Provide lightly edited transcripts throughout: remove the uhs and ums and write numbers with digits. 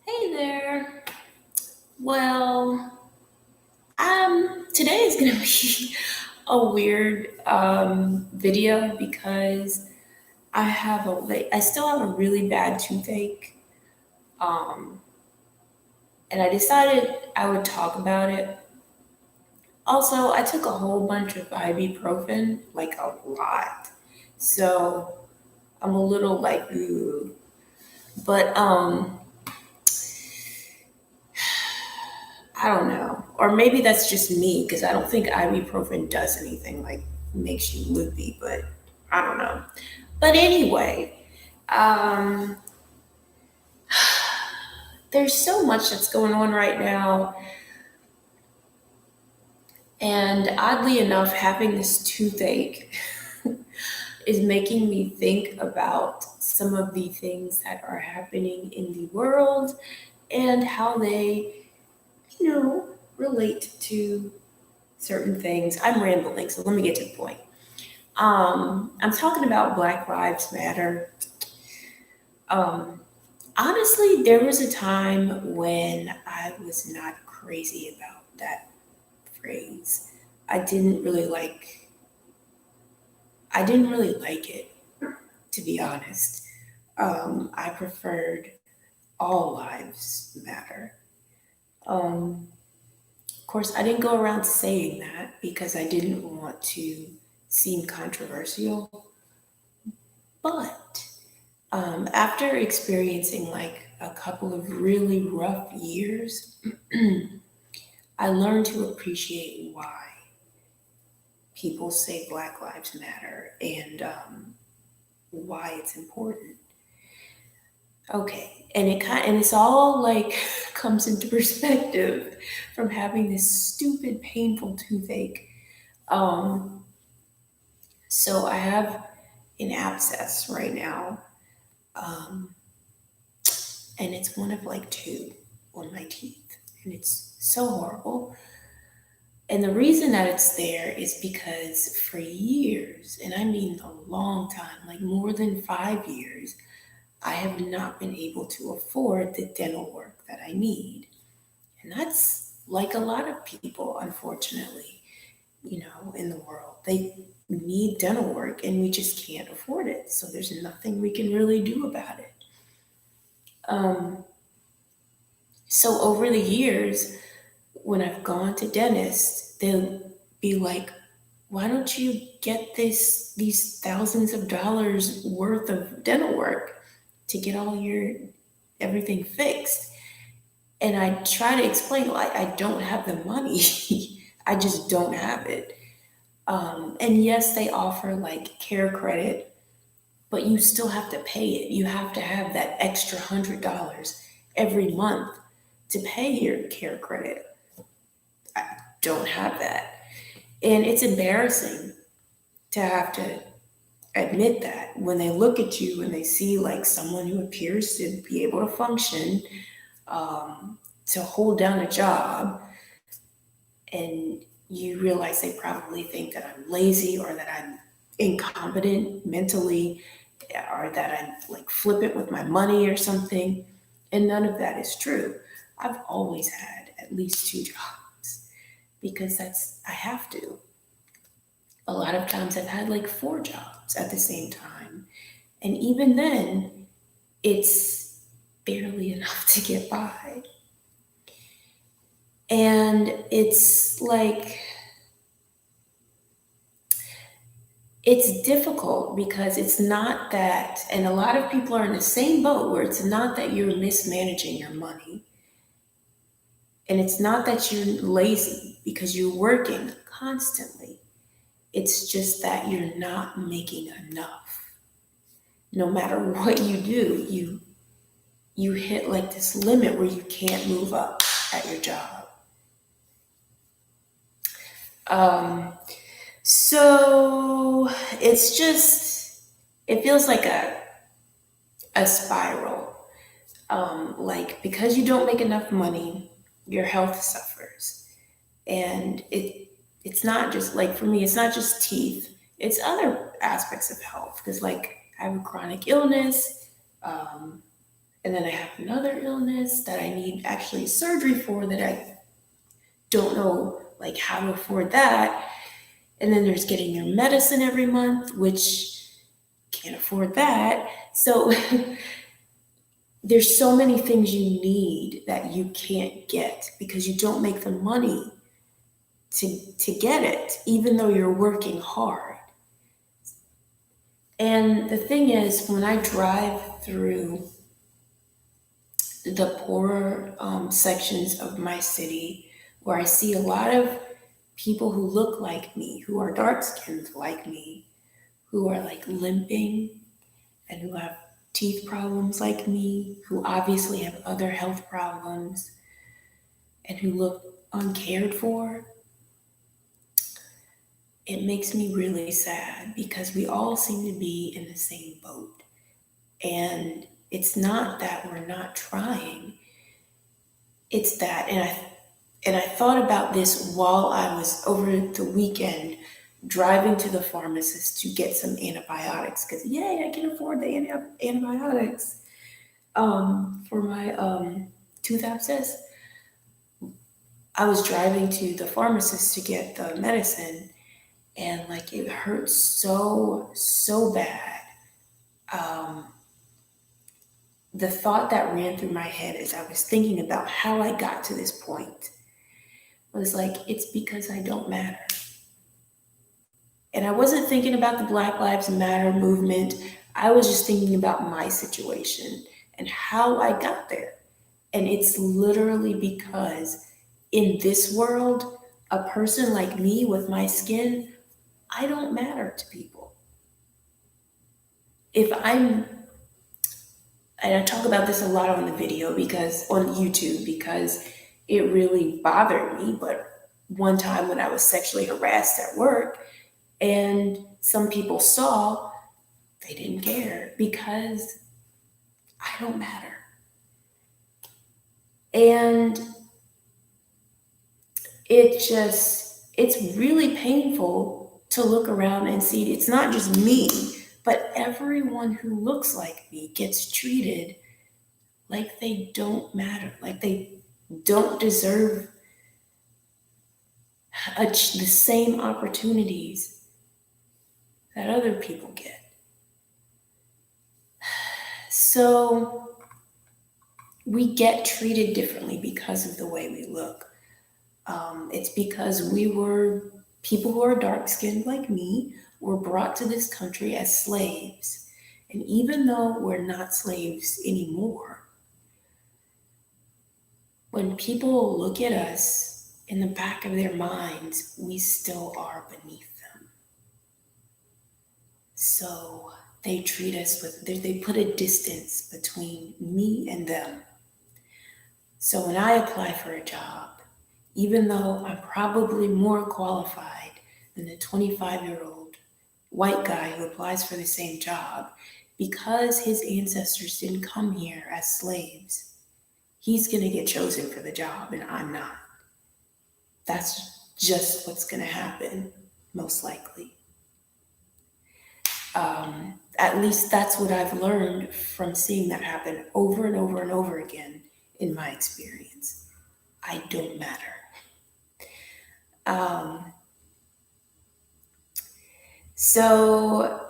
Hey there. Well, today is gonna be a weird video because I still have a really bad toothache, um, and I decided I would talk about it. Also, I took a whole bunch of ibuprofen, like a lot, so I'm a little like, ooh. But I don't know. Or maybe that's just me because I don't think ibuprofen does anything like makes you loopy, but I don't know. But anyway, um, there's so much that's going on right now. And oddly enough, having this toothache is making me think about some of the things that are happening in the world and how they, relate to certain things. I'm rambling, so let me get to the point. I'm talking about Black Lives Matter. Um, Honestly, there was a time when I was not crazy about that phrase. I didn't really like. I didn't really like it, to be honest. I preferred all lives matter. Of course, I didn't go around saying that because I didn't want to seem controversial. But after experiencing like a couple of really rough years, I learned to appreciate why people say Black Lives Matter and why it's important. Okay, and it's all like comes into perspective from having this stupid, painful toothache. Um, so I have an abscess right now, um, and it's one of like two on my teeth, and it's so horrible. And the reason that it's there is because for years, and I mean a long time, like more than 5 years, I have not been able to afford the dental work that I need. And that's like a lot of people, unfortunately, in the world. They need dental work and we just can't afford it. So there's nothing we can really do about it. Um, so over the years, when I've gone to dentists, they'll be like, why don't you get these thousands of dollars worth of dental work to get all your everything fixed? And I try to explain, like, I don't have the money. I just don't have it. And yes, they offer like care credit, but you still have to pay it. You have to have that extra $100 every month to pay your care credit. I don't have that. And it's embarrassing to have to admit that when they look at you and they see like someone who appears to be able to function, to hold down a job, and you realize they probably think that I'm lazy or that I'm incompetent mentally or that I'm like flippant with my money or something. And none of that is true. I've always had at least two jobs because I have to. A lot of times I've had like four jobs at the same time. And even then, it's barely enough to get by. And it's like, it's difficult because it's not that, and a lot of people are in the same boat where it's not that you're mismanaging your money. And it's not that you're lazy because you're working constantly. It's just that you're not making enough. No matter what you do, you hit like this limit where you can't move up at your job. Um, so it's just it feels like a spiral. Like because you don't make enough money, your health suffers, and it's not just like for me, it's not just teeth. It's other aspects of health because like I have a chronic illness. Um, And then I have another illness that I need actually surgery for that I don't know like how to afford that. And then there's getting your medicine every month, which can't afford that. So there's so many things you need that you can't get because you don't make the money to get it, even though you're working hard. And the thing is, when I drive through the poorer sections of my city, where I see a lot of people who look like me, who are dark skinned like me, who are like limping and who have teeth problems like me, who obviously have other health problems, and who look uncared for, it makes me really sad because we all seem to be in the same boat. And it's not that we're not trying, it's that, and I thought about this while I was over the weekend driving to the pharmacist to get some antibiotics because yay, I can afford the antibiotics for my tooth abscess. I was driving to the pharmacist to get the medicine, and like it hurt so bad. Um, the thought that ran through my head as I was thinking about how I got to this point was like, it's because I don't matter. And I wasn't thinking about the Black Lives Matter movement. I was just thinking about my situation and how I got there. And it's literally because in this world, a person like me with my skin, I don't matter to people. If I'm, and I talk about this a lot on the video because on YouTube, because it really bothered me. But one time when I was sexually harassed at work and some people saw, they didn't care because I don't matter. And it's really painful to look around and see it's not just me, but everyone who looks like me gets treated like they don't matter, like they don't deserve the same opportunities that other people get. So we get treated differently because of the way we look. It's because we were people who are dark skinned like me were brought to this country as slaves. And even though we're not slaves anymore, when people look at us in the back of their minds, we still are beneath them. So they treat us they put a distance between me and them. So when I apply for a job, even though I'm probably more qualified than the 25-year-old white guy who applies for the same job, because his ancestors didn't come here as slaves, he's going to get chosen for the job and I'm not. That's just what's going to happen, most likely. At least that's what I've learned from seeing that happen over and over and over again in my experience. I don't matter. Um, so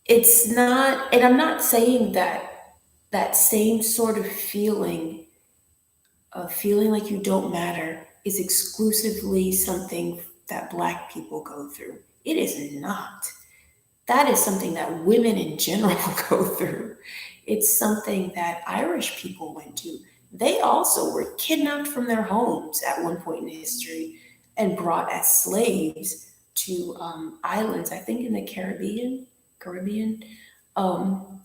it's not, and I'm not saying that that same sort of feeling like you don't matter, is exclusively something that Black people go through. It is not. That is something that women in general go through. It's something that Irish people went to. They also were kidnapped from their homes at one point in history and brought as slaves to islands, I think in the Caribbean. Um,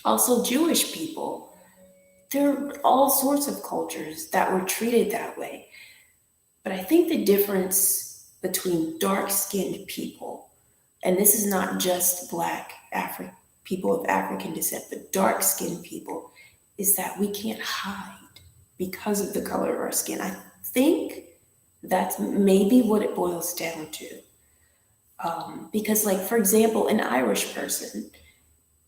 Also, Jewish people. There are all sorts of cultures that were treated that way. But I think the difference between dark skinned people, and this is not just Black people of African descent, but dark skinned people, is that we can't hide because of the color of our skin. I think that's maybe what it boils down to. Because, like, for example, an Irish person,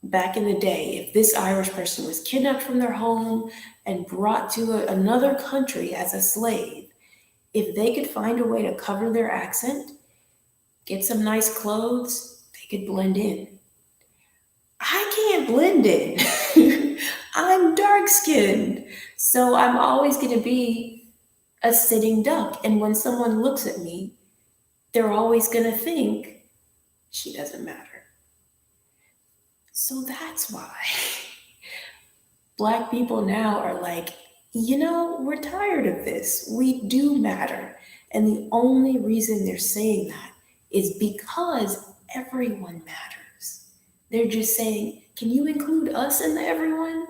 back in the day, if this Irish person was kidnapped from their home and brought to another country as a slave, if they could find a way to cover their accent, get some nice clothes, they could blend in. I can't blend in. I'm dark skinned. So I'm always going to be a sitting duck. And when someone looks at me, they're always going to think she doesn't matter. So that's why Black people now are like, we're tired of this. We do matter. And the only reason they're saying that is because everyone matters. They're just saying, can you include us in the everyone?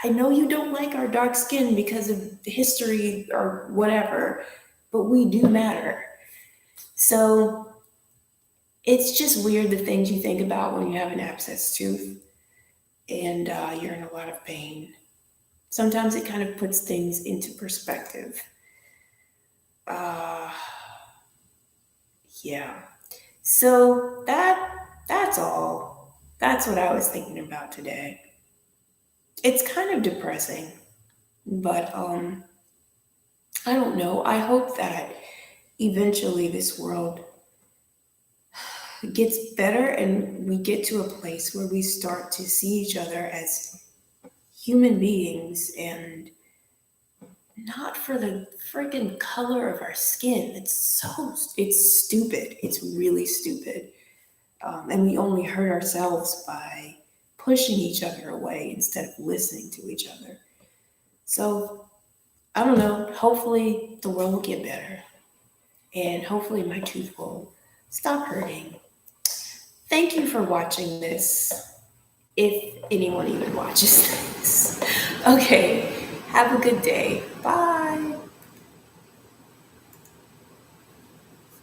I know you don't like our dark skin because of history or whatever, but we do matter. So it's just weird the things you think about when you have an abscess tooth and you're in a lot of pain. Sometimes it kind of puts things into perspective. Uh, yeah. So that's all. That's what I was thinking about today. It's kind of depressing, but I don't know. I hope that eventually this world gets better and we get to a place where we start to see each other as human beings and not for the friggin' color of our skin. It's stupid. It's really stupid. And we only hurt ourselves by pushing each other away instead of listening to each other. So I don't know. Hopefully the world will get better. And hopefully my tooth will stop hurting. Thank you for watching this, if anyone even watches this. Okay, have a good day. Bye.